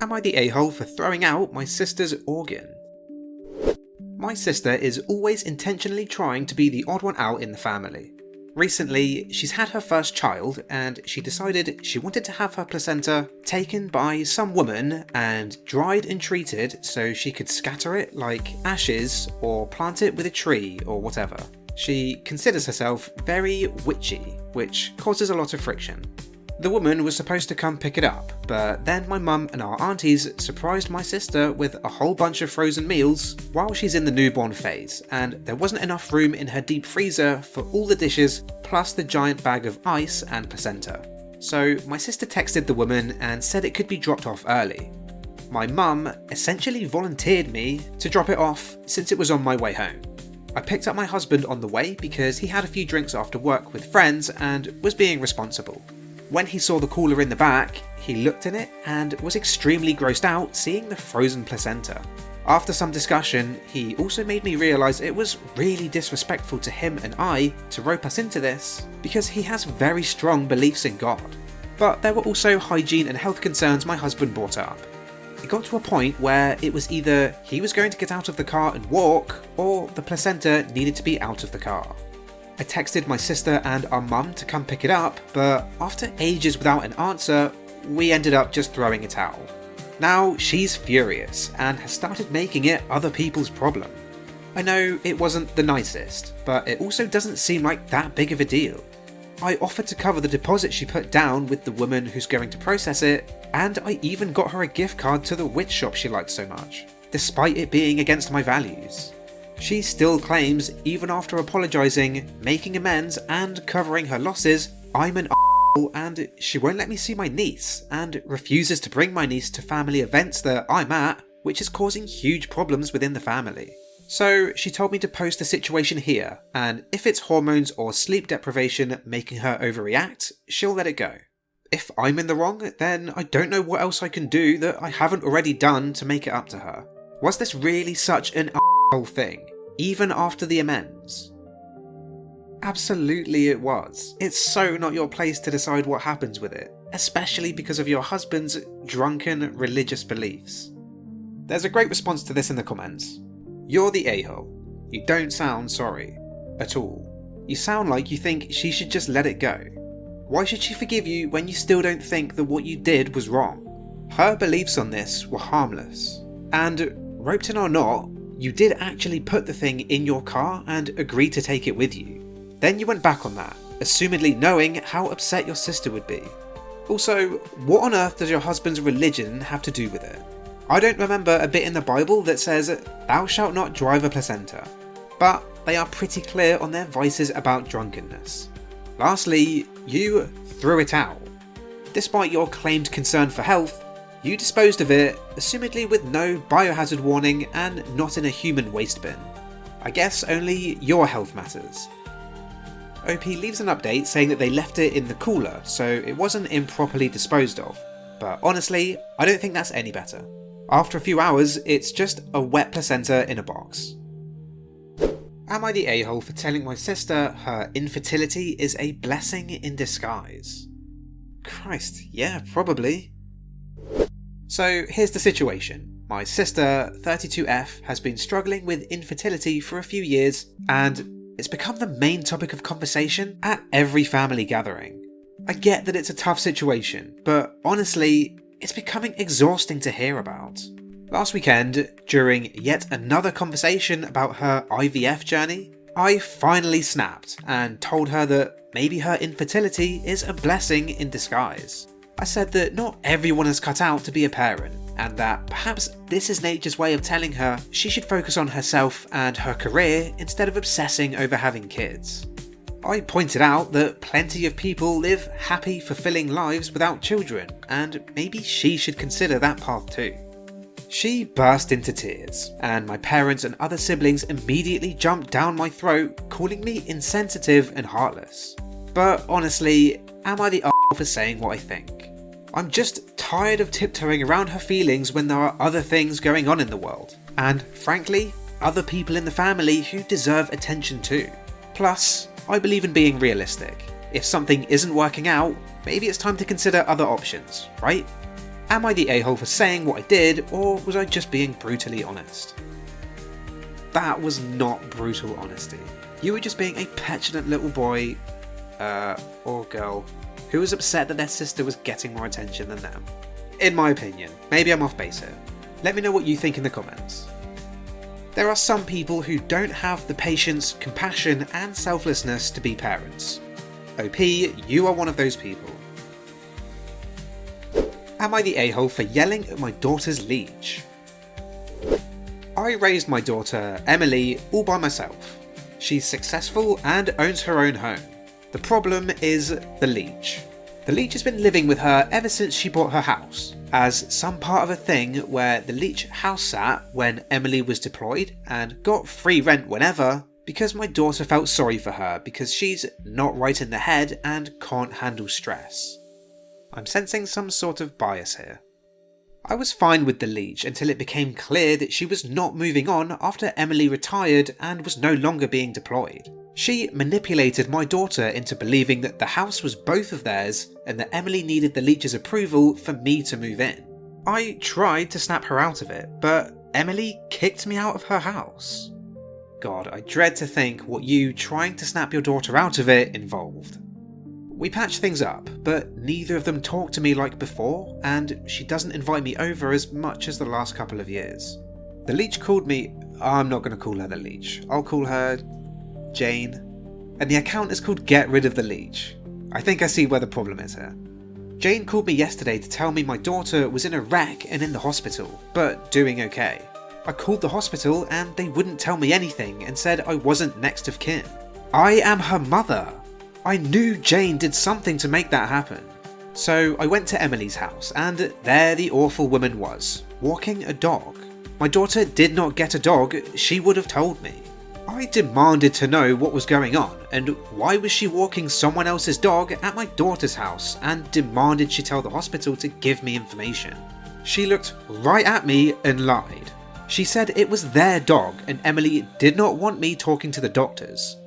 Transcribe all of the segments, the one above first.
Am I the a-hole for throwing out my sister's organ? My sister is always intentionally trying to be the odd one out in the family. Recently, she's had her first child and she decided she wanted to have her placenta taken by some woman and dried and treated so she could scatter it like ashes or plant it with a tree or whatever. She considers herself very witchy, which causes a lot of friction. The woman was supposed to come pick it up, but then my mum and our aunties surprised my sister with a whole bunch of frozen meals while she's in the newborn phase, and there wasn't enough room in her deep freezer for all the dishes plus the giant bag of ice and placenta. So my sister texted the woman and said it could be dropped off early. My mum essentially volunteered me to drop it off since it was on my way home. I picked up my husband on the way because he had a few drinks after work with friends and was being responsible. When he saw the cooler in the back, he looked in it and was extremely grossed out seeing the frozen placenta. After some discussion, he also made me realise it was really disrespectful to him and I to rope us into this because he has very strong beliefs in God. But there were also hygiene and health concerns my husband brought up. It got to a point where it was either he was going to get out of the car and walk, or the placenta needed to be out of the car. I texted my sister and our mum to come pick it up, but after ages without an answer, we ended up just throwing a towel. Now she's furious and has started making it other people's problem. I know it wasn't the nicest, but it also doesn't seem like that big of a deal. I offered to cover the deposit she put down with the woman who's going to process it, and I even got her a gift card to the witch shop she liked so much, despite it being against my values. She still claims, even after apologising, making amends and covering her losses, I'm an a**hole and she won't let me see my niece, and refuses to bring my niece to family events that I'm at, which is causing huge problems within the family. So she told me to post the situation here, and if it's hormones or sleep deprivation making her overreact, she'll let it go. If I'm in the wrong, then I don't know what else I can do that I haven't already done to make it up to her. Was this really such an whole thing, even after the amends? Absolutely it was. It's so not your place to decide what happens with it, especially because of your husband's drunken religious beliefs. There's a great response to this in the comments. You're the a-hole. You don't sound sorry. At all. You sound like you think she should just let it go. Why should she forgive you when you still don't think that what you did was wrong? Her beliefs on this were harmless. And, roped in or not, you did actually put the thing in your car and agree to take it with you. Then you went back on that, assumedly knowing how upset your sister would be. Also, what on earth does your husband's religion have to do with it? I don't remember a bit in the Bible that says, "Thou shalt not drive a placenta," but they are pretty clear on their vices about drunkenness. Lastly, you threw it out. Despite your claimed concern for health, you disposed of it, assumedly with no biohazard warning and not in a human waste bin. I guess only your health matters. OP leaves an update saying that they left it in the cooler, so it wasn't improperly disposed of. But honestly, I don't think that's any better. After a few hours, it's just a wet placenta in a box. Am I the a-hole for telling my sister her infertility is a blessing in disguise? Christ, yeah, probably. So here's the situation. My sister, 32F, has been struggling with infertility for a few years, and it's become the main topic of conversation at every family gathering. I get that it's a tough situation, but honestly, it's becoming exhausting to hear about. Last weekend, during yet another conversation about her IVF journey, I finally snapped and told her that maybe her infertility is a blessing in disguise. I said that not everyone is cut out to be a parent, and that perhaps this is nature's way of telling her she should focus on herself and her career instead of obsessing over having kids. I pointed out that plenty of people live happy, fulfilling lives without children, and maybe she should consider that path too. She burst into tears, and my parents and other siblings immediately jumped down my throat, calling me insensitive and heartless. But honestly, am I the a**hole for saying what I think? I'm just tired of tiptoeing around her feelings when there are other things going on in the world, and frankly, other people in the family who deserve attention too. Plus, I believe in being realistic. If something isn't working out, maybe it's time to consider other options, right? Am I the a-hole for saying what I did, or was I just being brutally honest? That was not brutal honesty. You were just being a petulant little boy, or girl, who was upset that their sister was getting more attention than them. In my opinion. Maybe I'm off base here. Let me know what you think in the comments. There are some people who don't have the patience, compassion, and selflessness to be parents. OP, you are one of those people. Am I the a-hole for yelling at my daughter's leech? I raised my daughter, Emily, all by myself. She's successful and owns her own home. The problem is the leech. The leech has been living with her ever since she bought her house, as some part of a thing where the leech house sat when Emily was deployed and got free rent whenever, because my daughter felt sorry for her because she's not right in the head and can't handle stress. I'm sensing some sort of bias here. I was fine with the leech until it became clear that she was not moving on after Emily retired and was no longer being deployed. She manipulated my daughter into believing that the house was both of theirs and that Emily needed the leech's approval for me to move in. I tried to snap her out of it, but Emily kicked me out of her house. God, I dread to think what you trying to snap your daughter out of it involved. We patched things up, but neither of them talked to me like before, and she doesn't invite me over as much as the last couple of years. The leech called me... I'm not going to call her the leech. I'll call her... Jane. And the account is called Get Rid of the Leech. I think I see where the problem is here. Jane called me yesterday to tell me my daughter was in a wreck and in the hospital, but doing okay. I called the hospital and they wouldn't tell me anything and said I wasn't next of kin. I am her mother. I knew Jane did something to make that happen. So I went to Emily's house and there the awful woman was, walking a dog. My daughter did not get a dog, she would have told me. I demanded to know what was going on and why was she walking someone else's dog at my daughter's house and demanded she tell the hospital to give me information. She looked right at me and lied. She said it was their dog and Emily did not want me talking to the doctors.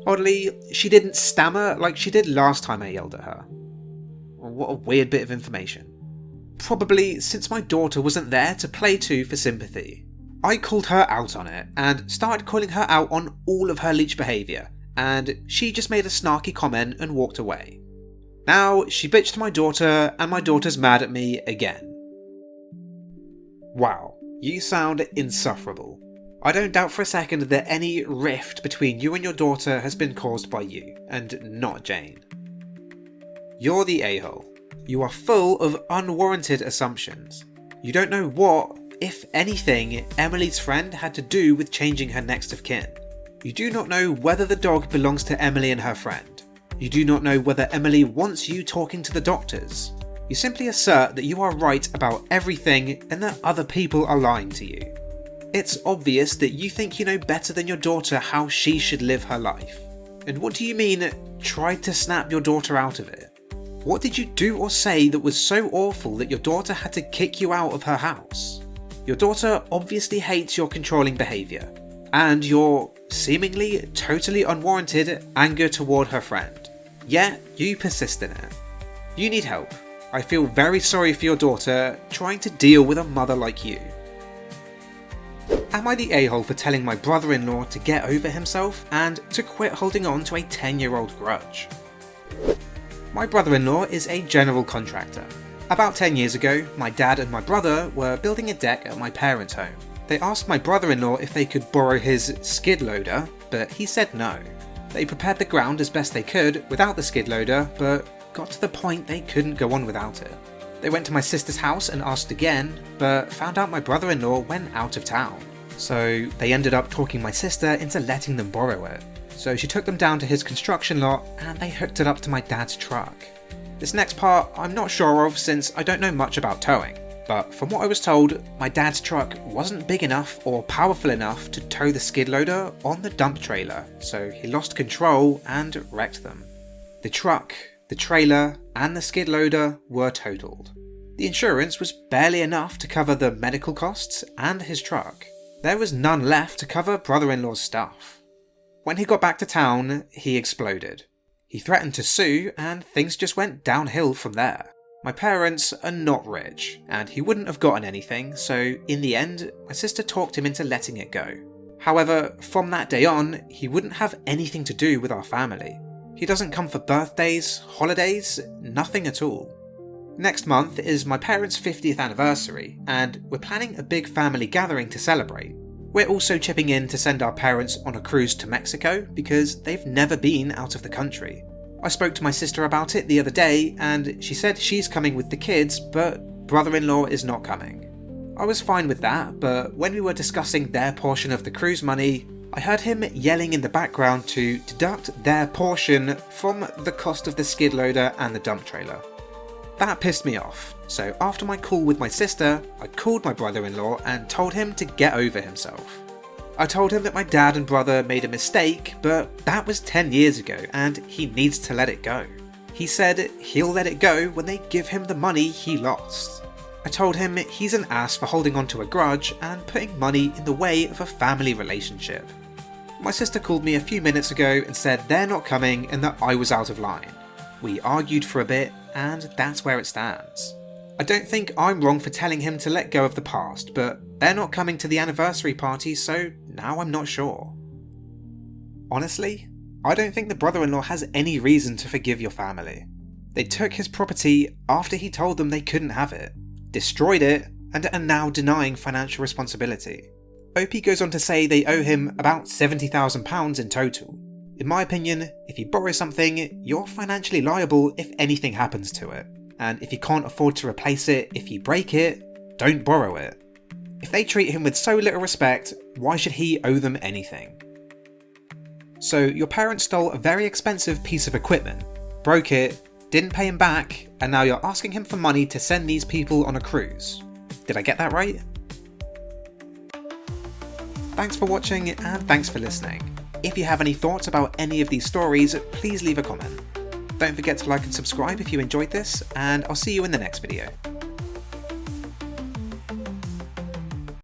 Oddly, she didn't stammer like she did last time I yelled at her. What a weird bit of information. Probably since my daughter wasn't there to play to for sympathy. I called her out on it and started calling her out on all of her leech behaviour, and she just made a snarky comment and walked away. Now she bitched to my daughter and my daughter's mad at me again. Wow, you sound insufferable. I don't doubt for a second that any rift between you and your daughter has been caused by you, and not Jane. You're the a-hole. You are full of unwarranted assumptions. You don't know what, if anything, Emily's friend had to do with changing her next of kin. You do not know whether the dog belongs to Emily and her friend. You do not know whether Emily wants you talking to the doctors. You simply assert that you are right about everything and that other people are lying to you. It's obvious that you think you know better than your daughter how she should live her life. And what do you mean, tried to snap your daughter out of it? What did you do or say that was so awful that your daughter had to kick you out of her house? Your daughter obviously hates your controlling behaviour, and your seemingly totally unwarranted anger toward her friend. Yet, you persist in it. You need help. I feel very sorry for your daughter trying to deal with a mother like you. Am I the a-hole for telling my brother-in-law to get over himself and to quit holding on to a 10-year-old grudge? My brother-in-law is a general contractor. About 10 years ago, my dad and my brother were building a deck at my parents' home. They asked my brother-in-law if they could borrow his skid loader, but he said no. They prepared the ground as best they could without the skid loader, but got to the point they couldn't go on without it. They went to my sister's house and asked again, but found out my brother-in-law went out of town. So they ended up talking my sister into letting them borrow it. So she took them down to his construction lot and they hooked it up to my dad's truck. This next part I'm not sure of since I don't know much about towing, but from what I was told, my dad's truck wasn't big enough or powerful enough to tow the skid loader on the dump trailer, so he lost control and wrecked them. The truck, the trailer, and the skid loader were totaled. The insurance was barely enough to cover the medical costs and his truck. There was none left to cover brother-in-law's stuff. When he got back to town, he exploded. He threatened to sue, and things just went downhill from there. My parents are not rich, and he wouldn't have gotten anything, so in the end, my sister talked him into letting it go. However, from that day on, he wouldn't have anything to do with our family. He doesn't come for birthdays, holidays, nothing at all. Next month is my parents' 50th anniversary, and we're planning a big family gathering to celebrate. We're also chipping in to send our parents on a cruise to Mexico because they've never been out of the country. I spoke to my sister about it the other day, and she said she's coming with the kids, but brother-in-law is not coming. I was fine with that, but when we were discussing their portion of the cruise money, I heard him yelling in the background to deduct their portion from the cost of the skid loader and the dump trailer. That pissed me off, so after my call with my sister, I called my brother-in-law and told him to get over himself. I told him that my dad and brother made a mistake, but that was 10 years ago and he needs to let it go. He said he'll let it go when they give him the money he lost. I told him he's an ass for holding on to a grudge and putting money in the way of a family relationship. My sister called me a few minutes ago and said they're not coming and that I was out of line. We argued for a bit, and that's where it stands. I don't think I'm wrong for telling him to let go of the past, but they're not coming to the anniversary party, so now I'm not sure. Honestly, I don't think the brother-in-law has any reason to forgive your family. They took his property after he told them they couldn't have it, destroyed it, and are now denying financial responsibility. OP goes on to say they owe him about £70,000 in total. In my opinion, if you borrow something, you're financially liable if anything happens to it. And if you can't afford to replace it if you break it, don't borrow it. If they treat him with so little respect, why should he owe them anything? So your parents stole a very expensive piece of equipment, broke it, didn't pay him back, and now you're asking him for money to send these people on a cruise. Did I get that right? Thanks for watching and thanks for listening. If you have any thoughts about any of these stories, please leave a comment. Don't forget to like and subscribe if you enjoyed this, and I'll see you in the next video.